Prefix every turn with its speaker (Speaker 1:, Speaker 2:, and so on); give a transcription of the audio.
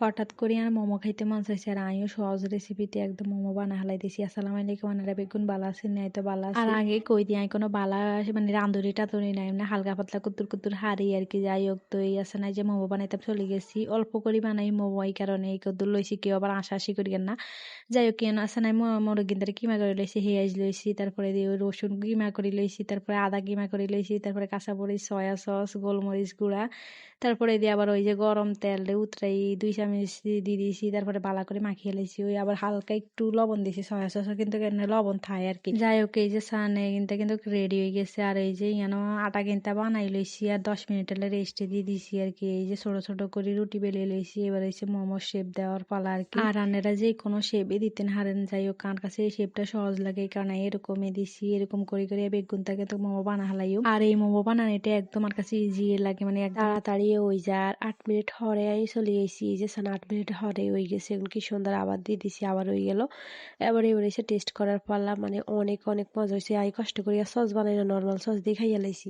Speaker 1: হঠাৎ করে আর মোমো খাইতে মন চাইছে আর আমিও সহজ রেসিপিতে একদম মোমো বানা হালাই দিছি। আসসালামু আলাইকুম আনারা বেগুন বালা আছেন নাই তো বালা আছি। আর আগে কই দিই আমি কোনো বালা মানে রান্ধুনি টাতুরি নাই এমনি হালকা পাতলা কুতুর কুতুর হারি আর কি। যাই হোক তো এই আছে না যে মোমো বানাইতে চলে গেছি অল্প করে বানাই মোমো এই কারণে এই কদ্দুর লইছি কেউ আবার আশাআশি করিয়েন না। যাই হোক কেন আছে না মুরগিনটারে কিমা করে লইছি হেয়াজ লইছি তারপরে দিয়ে ওই রসুন কিমা করে লইছি তারপরে আদা কিমা করে লইছি তারপরে কাঁচামরিচ সয়া সস গোলমরিচ গুঁড়া তারপরে দিয়ে আবার ওই যে গরম তেল উতরাই 2 চামচ দিয়ে দিয়েছি তারপরে বালা করে মাখিয়ে লাইছি ওই আবার হালকা একটু লবণ দিয়েছি সয়া সস কিন্তু এখানে লবণ থাই আর কি। যাই হোক এই যে সানে কিন্তু রেডি হয়ে গেছে আর এই যে যেন আটা কিনতে বানাই লইছি আর 10 মিনিট রেস্টে দিয়ে দিছি আর কি। এই যে ছোট ছোট করে রুটি বেলে লইছি এবার হচ্ছে মোমোর শেপ দেওয়ার পালা আর কি। আর রান্নারা যে কোনো শেপই দিতেন হারেন যাই হোক কার কাছে এই শেপটা সহজ লাগে এই কারণে এরকমই দিছি এরকম করে করে বেগুনটাকে তো মোমো বানা হালাইও। আর এই মোমো বানানোটা একদম আমার কাছে ইজি লাগে মানে তাড়াতাড়ি ওই যা আর 8 মিনিট হরে চলে গেছি এই যে 8 মিনিট হরে হয়ে গেছে এগুলো কি সুন্দর আবার দিয়ে দিছি আবার হয়ে গেল। এবার এসে টেস্ট করার পারলাম মানে অনেক অনেক মজা হয়েছে। আই কষ্ট করিয়া সস বানাই না নর্মাল সস দিয়ে খাইয়া লাইছি।